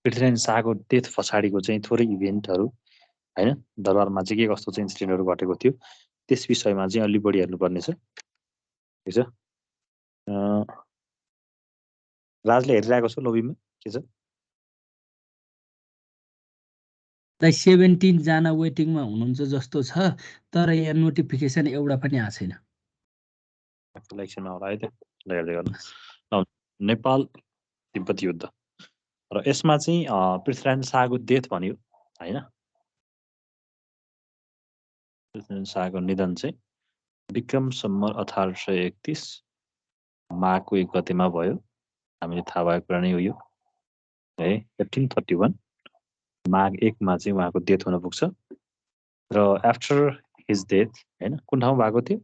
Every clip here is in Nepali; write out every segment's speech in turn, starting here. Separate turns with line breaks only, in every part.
पृथ्वीनारायण शाहको डेथ पछाडिको चाहिँ थोरै इभेन्टहरू हैन दरबारमा चाहिँ के कस्तो चाहिँ इन्सिडेन्टहरू घटेको थियो त्यस विषयमा चाहिँ अलि बढी हेर्नुपर्ने छ ठिक छ राजले हेरिरहेको छु लबीमा के छ
17 जना वेटिङमा हुनुहुन्छ जस्तो छ तर यहाँ नोटिफिकेसन एउटा पनि आएको छैन
इलेक्सनमा होला है त्यो हेर्दै गर्नु नेपाल तिब्बत युद्ध र यसमा चाहिँ पृथ्वीनारायण शाहको डेथ भन्यो हैन पृथ्वीनारायण शाहको निधन चाहिँ विक्रम सम्मत 1831 माघको 1 गतेमा भयो हामीले थाहा भएको कुरा नै हो यो है 1531 माघ 1 मा चाहिँ उहाँको डेथ हुन पुग्छ र आफ्टर हिज डेथ हैन कुन ठाउँ भएको थियो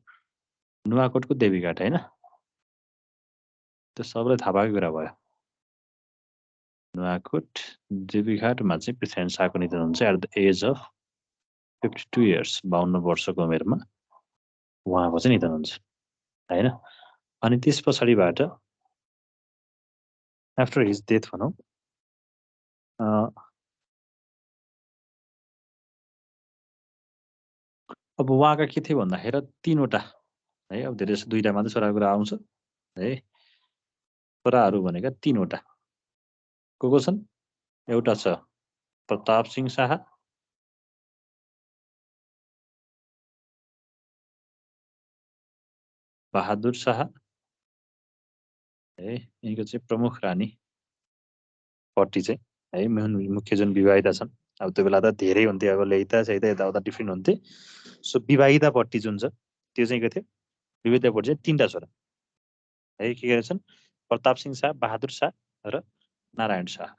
नुवाकोटको देवीघाट हैन त्यो सबैलाई थाहा भएको कुरा भयो नुवाकोट देवीघाटमा चाहिँ पृथ्वीनारायण शाहको निधन हुन्छ at the age of 52 years 52 वर्षको उमेरमा उहाँको चाहिँ निधन हुन्छ हैन अनि त्यस पछाडिबाट आफ्टर हिज डेथ भनौँ अब उहाँका के थियो भन्दाखेरि 3वटा है अब धेरै जस्तो 2टा मात्रै छोराको कुरा आउँछ है छोराहरू भनेका 3वटा को छन् एउटा छ प्रताप सिंह शाह बहादुर शाह है यिनको चाहिँ प्रमुख रानी पट्टी चाहिँ है मुख्य जुन विवाहिता छन् अब त्यो बेला त धेरै हुन्थे अब ल्याइता सहित यताउता डिफ्रेन्ट हुन्थे सो विवाहिता पट्टी जुन छ त्यो चाहिँ के थियो विवाहिता पट्टी चाहिँ 3टा छोरा है के छन् प्रताप सिंह शाह बहादुर शाह र नारायण शाह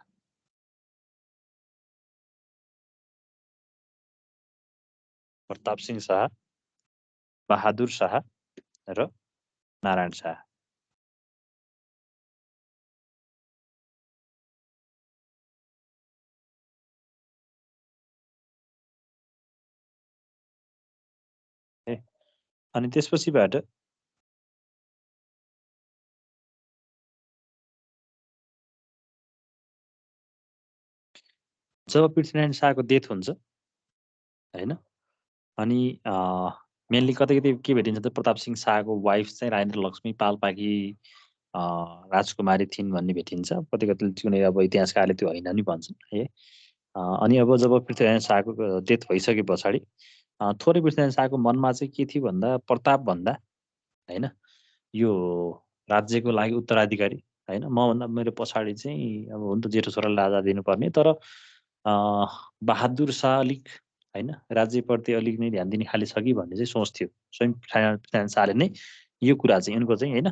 प्रताप सिंह शाह बहादुर शाह र नारायण शाह अनि त्यसपछिबाट जब पृथ्वीनारायण शाहको डेथ हुन्छ हैन अनि मेनली कतै कतै के भेटिन्छ त प्रताप सिंह शाहको वाइफ चाहिँ राजेन्द्र लक्ष्मी पाल्पाकी राजकुमारी थिइन् भन्ने भेटिन्छ कतै कतै कुनै अब इतिहासकारले त्यो होइन नि भन्छन् है अनि अब जब पृथ्वीनारायण शाहको डेथ भइसके पछाडि थोरै पृथ्वीनारायण शाहको मनमा चाहिँ के थियो भन्दा प्रताप भन्दा हैन यो राज्यको लागि उत्तराधिकारी हैन मभन्दा मेरो पछाडि चाहिँ अब हुन त जेठो छोरालाई राजा दिनुपर्ने तर बहादुर शाह अलिक हैन राज्यप्रति अलिक नै ध्यान दिने खाले छ कि भन्ने चाहिँ सोच थियो स्वयं पृथ्वीनारायण शाहले नै यो कुरा चाहिँ उनको चाहिँ हैन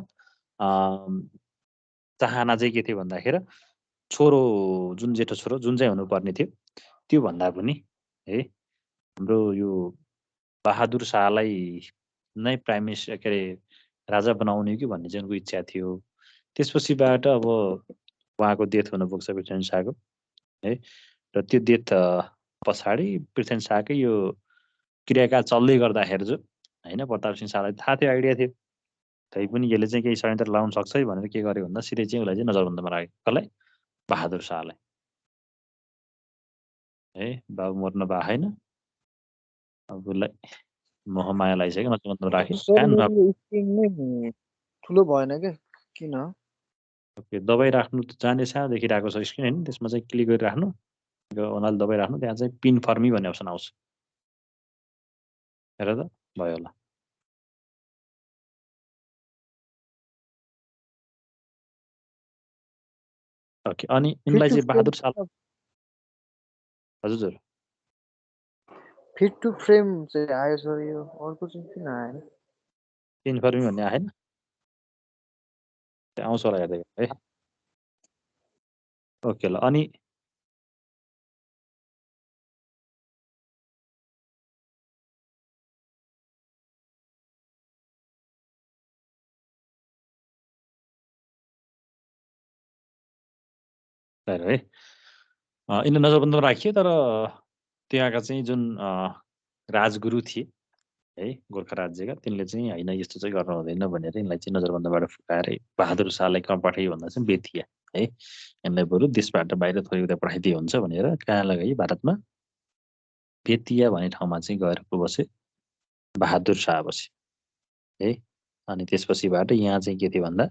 चाहना चाहिँ के थियो भन्दाखेरि छोरो जुन जेठो छोरो जुन चाहिँ हुनुपर्ने थियो त्यो भन्दा पनि है हाम्रो यो बहादुर शाहलाई नै प्राइम मिनिस्टर के अरे राजा बनाउने कि भन्ने चाहिँ उनको इच्छा थियो त्यसपछिबाट अब उहाँको डेथ हुन पुग्छ पृथ्वीनारायण शाहको है र त्यो डेथ पछाडि पृथ्वीनारायण शाहकै यो क्रियाकाल चल्दै गर्दाखेरि जो हैन प्रताप सिंह शाहलाई थाहा थियो आइडिया थियो तै पनि यसले चाहिँ केही षड्यन्त्र लाउन सक्छ है भनेर के गर्यो भन्दा सिधै चाहिँ उसलाई चाहिँ नजरबन्दमा राख्यो कसलाई बहादुर शाहलाई है बाबु मर्न बा हैन अब उसलाई मोहमाया लगाइसक्यो नजरबन्दमा राख्यो
ठुलो भएन के किन
ओके दबाई राख्नु त जाने सानो देखिरहेको छ स्क्रिन हैन त्यसमा चाहिँ क्लिक गरिराख्नु ओनाले दबाई राख्नु त्यहाँ चाहिँ पिन फर्मी भन्ने अप्सन आउँछ हेर त भयो होला ओके अनि यिनलाई चाहिँ बहादुर शाह हजुर
फिट टु फ्रेम चाहिँ आयो सर यो अर्को चाहिँ किन आएन
पिन फर्मी भन्ने आएन त्यहाँ आउँछ होला हेर्दै है ओके ल अनि है यिनले नजरबन्दमा राखियो तर त्यहाँका चाहिँ जुन राजगुरु थिए है गोर्खा राज्यका तिनले चाहिँ होइन यस्तो चाहिँ गर्नु हुँदैन भनेर यिनलाई चाहिँ नजरबन्दबाट फुकाएर बहादुर शाहलाई कहाँ पठायो भन्दा चाहिँ बेथिया है यिनलाई बरु देशबाट बाहिर थोरै उता पठाइदिए हुन्छ भनेर कहाँ लगाई भारतमा बेतिया भन्ने ठाउँमा चाहिँ गएर को बसे बहादुर शाह बसे है अनि त्यसपछिबाट यहाँ चाहिँ के थियो भन्दा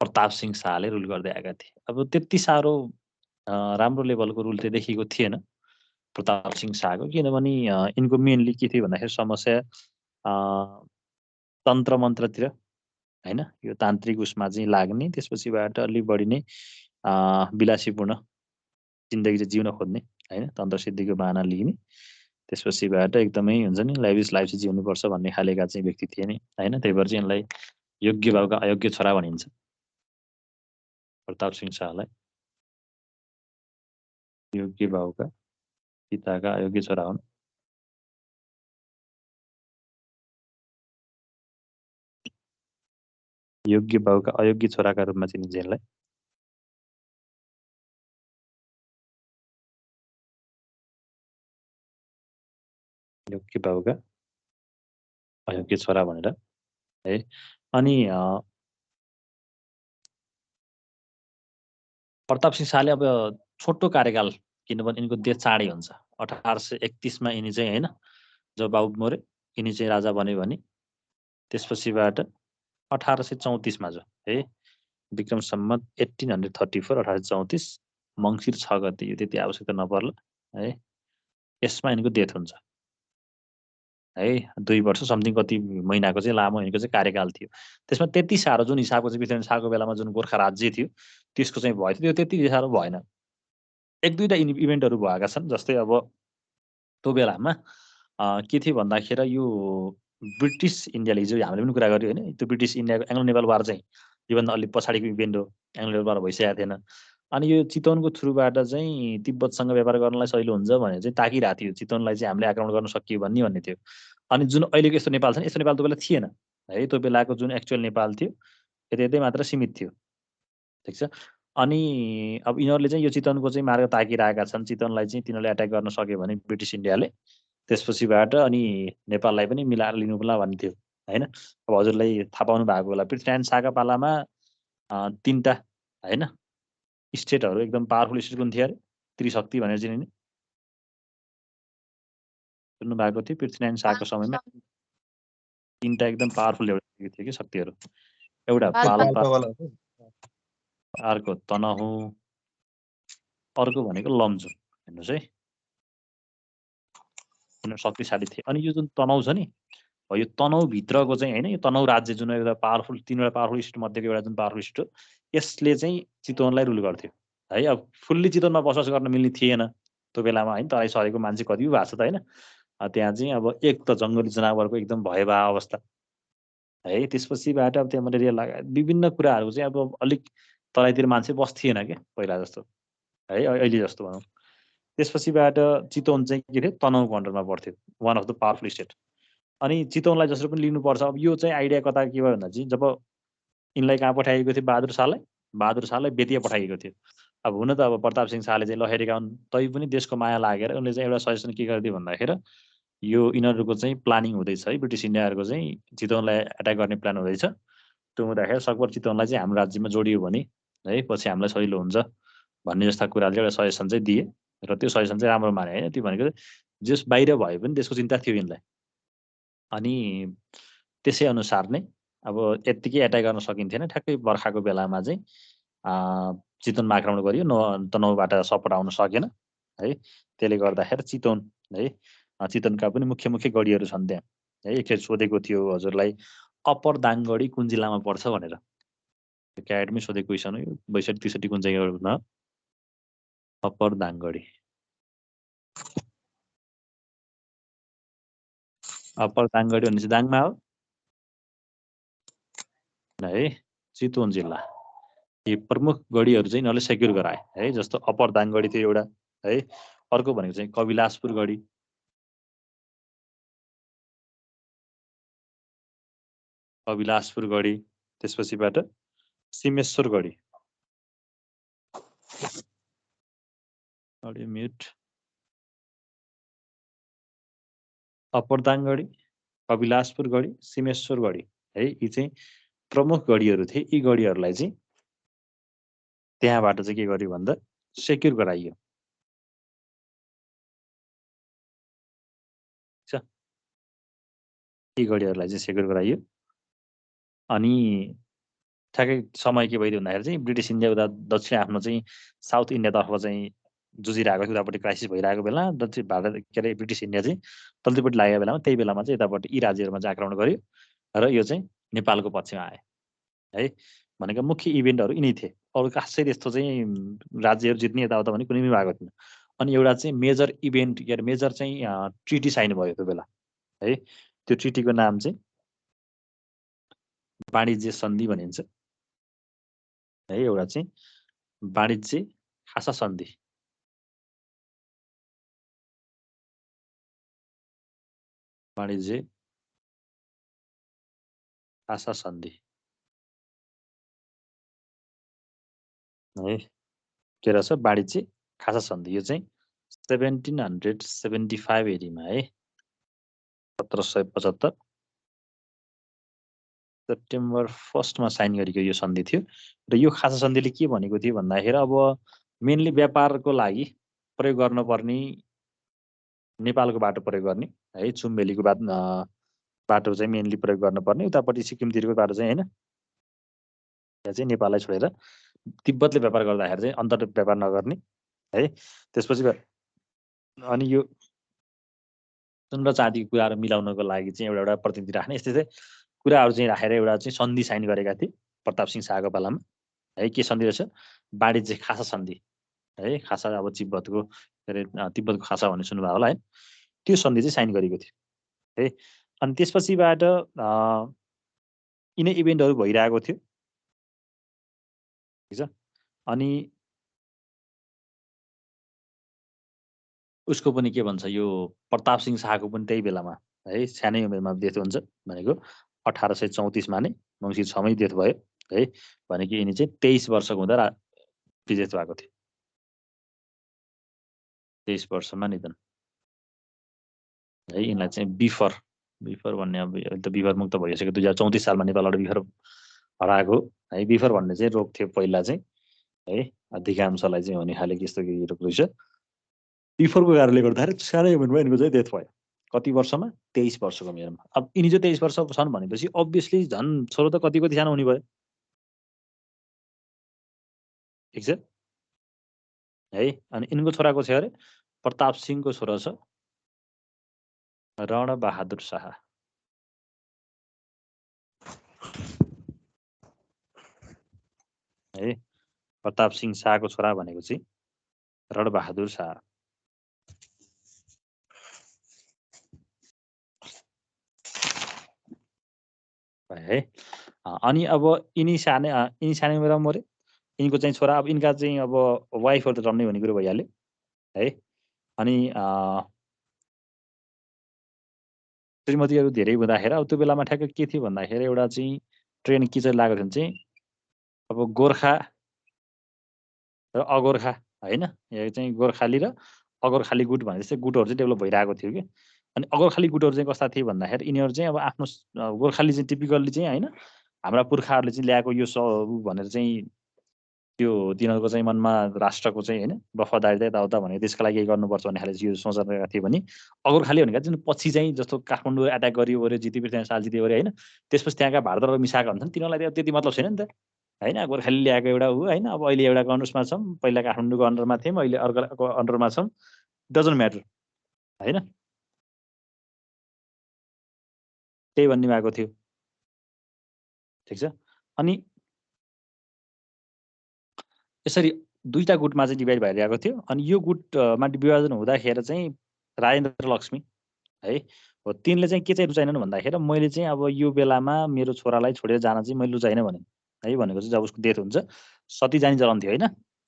प्रताप सिंह शाहले रुल गर्दै आएका थिए अब त्यति साह्रो राम्रो लेभलको रुल चाहिँ देखिएको थिएन प्रताप सिंह शाहको किनभने यिनको मेनली के थियो भन्दाखेरि समस्या तन्त्र मन्त्रतिर हैन यो तान्त्रिक उसमा चाहिँ लाग्ने त्यसपछिबाट अलि बढी नै विलासीपूर्ण जिन्दगी चाहिँ जिउन खोज्ने हैन तन्त्र सिद्धिको बाहना लिने त्यसपछिबाट एकदमै हुन्छ नि लाइभिस लाइफ चाहिँ जिउनुपर्छ भन्ने खालेका चाहिँ व्यक्ति थिए नि हैन त्यही भएर चाहिँ यिनलाई योग्य बाबुका अयोग्य छोरा भनिन्छ प्रताप सिंह शाहलाई योग्य बाबुका पिताका अयोग्य छोरा हुन् योग्य बाबुका अयोग्य छोराका रूपमा चिनिन्छ यसलाई योग्य बाबुका अयोग्य छोरा भनेर है अनि प्रताप सिंह शाहले अब छोटो कार्यकाल किनभने यिनको देश चाँडै हुन्छ 1831 मा यिनी चाहिँ हैन जब बाबु मरे यिनी चाहिँ राजा बने भने त्यसपछिबाट 1834 मा जो है विक्रम सम्मत 1834 1834 मङ्सिर 6 गते यो त्यति आवश्यकता नपर्ला है यसमा यिनको डेथ हुन्छ है 2 वर्ष समथिङ कति महिनाको चाहिँ लामो यिनको चाहिँ कार्यकाल थियो त्यसमा त्यति साह्रो जुन हिसाबको चाहिँ पृथ्वीनारायण शाहको बेलामा जुन गोर्खा राज्य थियो त्यसको चाहिँ भयो त्यो त्यति साह्रो भएन एक दुईटा इभेन्टहरू भएका छन् जस्तै अब त्यो बेलामा के थियो भन्दाखेरि यो ब्रिटिस इन्डियाले हिजो हामीले पनि कुरा गर्यो होइन त्यो ब्रिटिस इन्डियाको एङ्ग्लो नेपाल वार चाहिँ योभन्दा अलिक पछाडिको इभेन्ट हो एङ्ग्लो नेपाल वार भइसकेको थिएन अनि यो चितवनको थ्रुबाट चाहिँ तिब्बतसँग व्यापार गर्नलाई सजिलो हुन्छ भनेर चाहिँ ताकिरहेको थियो चितवनलाई चाहिँ हामीले आक्रमण गर्न सकियो भन्ने थियो अनि जुन अहिलेको यस्तो नेपाल छ नि यस्तो नेपाल त्यो बेला थिएन है त्यो बेलाको जुन एक्चुअल नेपाल थियो यतै यतै मात्र सीमित थियो ठिक छ अनि अब यिनीहरूले चाहिँ यो चितवनको चाहिँ मार्ग ताकिरहेका छन् चितवनलाई चाहिँ तिनीहरूले एट्याक गर्न सक्यो भने ब्रिटिस इन्डियाले त्यसपछिबाट अनि नेपाललाई पनि मिलाएर लिनुला भन्ने थियो होइन अब हजुरलाई थाहा पाउनु भएको होला पृथ्वीनारायण शाहका पालामा 3टा होइन स्टेटहरू एकदम पावरफुल स्टेट कुन थियो अरे त्रिशक्ति भनेर चिनिने सुन्नु भएको थियो पृथ्वीनारायण शाहको समयमा 3टा एकदम पावरफुल एउटा थियो कि शक्तिहरू एउटा पाल्पा अर्को तनहु अर्को भनेको लमजुङ हेर्नुहोस् है यिनीहरू शक्तिशाली थिए अनि यो जुन तनहु छ नि यो तनहुभित्रको चाहिँ होइन यो तनहु राज्य जुन एउटा पावरफुल 3वटा पावरफुल स्टेट मध्येको एउटा जुन पावरफुल स्टेट हो यसले चाहिँ चितवनलाई रुल गर्थ्यो है अब फुल्ली चितवनमा बसोबास गर्न मिल्ने थिएन त्यो बेलामा होइन तराई सरेको मान्छे कति भएको छ त होइन त्यहाँ चाहिँ अब एक त जङ्गली जनावरको एकदम भयभय अवस्था है त्यसपछिबाट अब त्यहाँ मलेरिया लगायत विभिन्न कुराहरू चाहिँ अब अलिक तराईतिर मान्छे बस्थिएन क्या पहिला जस्तो है अहिले जस्तो भनौँ त्यसपछिबाट चितवन चाहिँ के थियो तनहुको अन्डरमा पर्थ्यो one of the powerful state अनि चितवनलाई जसरी पनि लिनुपर्छ अब यो चाहिँ आइडिया कता के भयो भन्दा चाहिँ जब यिनलाई कहाँ पठाइएको थियो बहादुर शाहलाई बेतिया पठाइएको थियो अब हुन त अब प्रताप सिंह शाहले चाहिँ लहेरेका हुन् तै पनि देशको माया लागेर उनले चाहिँ एउटा सजेसन के गरिदियो भन्दाखेरि यो यिनीहरूको चाहिँ प्लानिङ हुँदैछ है ब्रिटिस इन्डियाहरूको चाहिँ चितवनलाई एट्याक गर्ने प्लान हुँदैछ त्यो हुँदाखेरि सकभर चितवनलाई चाहिँ हाम्रो राज्यमा जोडियो भने है पछि हामीलाई सजिलो हुन्छ भन्ने जस्ता कुराले एउटा सजेसन चाहिँ दिए र त्यो सजेसन चाहिँ राम्रो माने होइन त्यो भनेको जस बाहिर भए पनि त्यसको चिन्ता थियो यिनलाई अनि त्यसै अनुसार नै अब यत्तिकै एट्याक गर्न सकिन्थेन ठ्याक्कै बर्खाको बेलामा चाहिँ चितवनमा आक्रमण गरियो तनहुबाट सपोर्ट आउन सकेन है त्यसले गर्दाखेरि चितवन है चितवनका पनि मुख्य मुख्य गढीहरू छन् त्यहाँ है एकखेप सोधेको थियो हजुरलाई अप्पर दाङगढी कुन जिल्लामा पर्छ भनेर क्याडेटमै सोधेको क्वेसन हो 62-63 कुन जग्गामा अप्पर दाङगढी अप्पर दाङगढी भनेपछि दाङमा हो है चितवन जिल्ला यी प्रमुख गढीहरू चाहिँ यिनीहरूले सेक्युर गराए है जस्तो अप्पर दाङगढी थियो एउटा है अर्को भनेको चाहिँ कविलासपुर गढी त्यसपछिबाट सिमेश्वर गढी म्युट अप्पर दाङगढी कविलासपुर गढी सिमेश्वर गढी है यी चाहिँ प्रमुख गढीहरू थिए, यी गढीहरूलाई चाहिँ त्यहाँबाट चाहिँ के गर्यो भन्दा सेक्युर गराइयो। यी गढीहरूलाई चाहिँ सेक्युर गराइयो। अनि ठ्याक्कै समय के भइदियो भन्दाखेरि चाहिँ ब्रिटिस इन्डिया उता दक्षिण आफ्नो चाहिँ साउथ इन्डियातर्फ चाहिँ जुझिरहेको थियो, उतापट्टि क्राइसिस भइरहेको बेला दक्षिण भारत के अरे ब्रिटिस इन्डिया चाहिँ तल्लोपट्टि लागेको बेलामा, त्यही बेलामा चाहिँ यतापट्टि यी राज्यहरूमा चाहिँ आक्रमण गर्यो र यो चाहिँ नेपालको पक्षमा आयो है। भनेको मुख्य इभेन्टहरू यिनै थिए। अरू खासै त्यस्तो चाहिँ राज्यहरू जित्ने यताउता भने कुनै पनि भएको थिएन। अनि एउटा चाहिँ मेजर इभेन्ट के अरे मेजर चाहिँ ट्रिटी साइन भयो त्यो बेला है। त्यो ट्रिटीको नाम चाहिँ वाणिज्य सन्धि भनिन्छ है। एउटा चाहिँ वाणिज्य खासा सन्धि। वाणिज्य खासा सन्धि है के रहेछ वाणिज्य खासा सन्धि। यो चाहिँ 1775 एडीमा है, 1775 सेप्टेम्बर 1 मा साइन गरेको यो सन्धि थियो। र यो खासा सन्धिले के भनेको थियो भन्दाखेरि अब मेनली व्यापारको लागि प्रयोग गर्नुपर्ने नेपालको बाटो प्रयोग गर्ने है, चुम्बेलीको बाटो चाहिँ मेनली प्रयोग गर्नुपर्ने, उतापट्टि सिक्किमतिरको बाटो चाहिँ होइन, यहाँ चाहिँ नेपाललाई छोडेर तिब्बतले व्यापार गर्दाखेरि चाहिँ अन्तर व्यापार नगर्ने है। त्यसपछि अनि यो सुन र चाँदीको कुराहरू मिलाउनको लागि चाहिँ एउटा एउटा प्रतिनिधि राख्ने, यस्तै चाहिँ कुराहरू चाहिँ राखेर एउटा चाहिँ सन्धि साइन गरेका थिए प्रताप सिंह शाहको पालामा है। के सन्धि रहेछ? वाणिज्य खासा सन्धि है। खासा अब तिब्बतको के अरे तिब्बतको खासा भन्ने सुन्नुभयो होला है। त्यो सन्धि चाहिँ साइन गरेको थियो है। अनि त्यसपछिबाट यिनै इभेन्टहरू भइरहेको थियो, ठिक छ। अनि उसको पनि के भन्छ यो प्रताप सिंह शाहको पनि त्यही बेलामा है, सानै उमेरमा डेथ हुन्छ भनेको 1834 मा नै मङ्सिर 6 मै डेथ भयो है। भनेको यिनी चाहिँ 23 वर्षको हुँदा डेथ भएको थियो, 23 वर्षमा निधन है। यिनलाई चाहिँ बिफर भन्ने अब त बिफर मुक्त भइसक्यो। 2034 सालमा नेपालबाट बिफर हराएको है। बिफर भन्ने चाहिँ रोग थियो पहिला चाहिँ है, अधिकांशलाई चाहिँ हुने खाले यस्तो रोग रहेछ। बिफरको कारणले गर्दाखेरि सानै उमेरमा यिनको चाहिँ डेथ भयो। कति वर्षमा? 23 वर्षको उमेरमा। अब यिनी चाहिँ 23 वर्ष छन् भनेपछि अभियसली झन् छोरो त कति सानो हुने भयो, ठिक छ है। अनि यिनको छोराको छ अरे प्रताप सिंहको छोरा छ रणबहादुर शाह है। प्रताप सिंह शाहको छोरा भनेको चाहिँ रणबहादुर शाह है। अनि अब यिनी सानै उमेरमा मरे। यिनको चाहिँ छोरा, अब यिनका चाहिँ अब वाइफहरू त जन्मै हुने कुरो भइहाल्यो है। अनि श्रीमतीहरू धेरै हुँदाखेरि अब त्यो बेलामा ठ्याक्कै के थियो भन्दाखेरि एउटा चाहिँ ट्रेन के चाहिँ लागेको थियो भने चाहिँ अब गोर्खा र अगोर्खा होइन, यो चाहिँ गोर्खाली र अगोर्खाली गुट भने जस्तै गुटहरू चाहिँ डेभलप भइरहेको थियो कि। अनि अगोर्खाली गुटहरू चाहिँ कस्ता थिए भन्दाखेरि यिनीहरू चाहिँ अब आफ्नो गोर्खाली चाहिँ टिपिकल्ली चाहिँ होइन, हाम्रा पुर्खाहरूले चाहिँ ल्याएको यो भनेर चाहिँ त्यो तिनीहरूको चाहिँ मनमा राष्ट्रको चाहिँ होइन वफादारी यताउता भने त्यसको लागि केही गर्नुपर्छ भन्ने खाले यो सोचेका थिए भने अगोर्खाली भनेको चाहिँ पछि चाहिँ जस्तो काठमाडौँ एट्याक गरियो गऱ्यो जित्यो त्यहाँ साल जित्यो गऱ्यो होइन, त्यसपछि त्यहाँका भारतबाट मिसाएका हुन्छन्, तिनीहरूलाई त्यति मतलब छैन नि त होइन। गोर्खाली ल्याएको एउटा ऊ होइन। अब अहिले एउटा अनुसमा छौँ, पहिला काठमाडौँको अन्डरमा थियौँ, अहिले अर्को अन्डरमा छौँ, डजन्ट म्याटर होइन, त्यही भन्ने भएको थियो, ठिक छ। अनि यसरी दुईटा गुटमा चाहिँ डिभाइड भइरहेको थियो। अनि यो गुटमा विभाजन हुँदाखेरि चाहिँ राजेन्द्र लक्ष्मी है हो, तिनले चाहिँ के चाहिँ रुचाएनन् भन्दाखेरि मैले चाहिँ अब यो बेलामा मेरो छोरालाई छोडेर जान चाहिँ मैले रुचाइन भने है। भनेको चाहिँ जब उसको डेथ हुन्छ सती जाने चलन थियो होइन,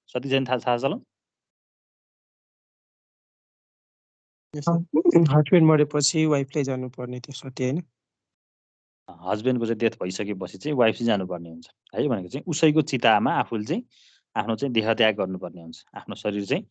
सती जाने थाहा चलन।
हस्बेन्ड मरेपछि वाइफले जानुपर्ने थियो सती होइन,
हस्बेन्डको चाहिँ डेथ भइसकेपछि चाहिँ वाइफ चाहिँ जानुपर्ने हुन्छ है। भनेको चाहिँ उसैको चितामा आफूले चाहिँ आफ्नो चाहिँ देहत्याग गर्नुपर्ने हुन्छ, आफ्नो शरीर चाहिँ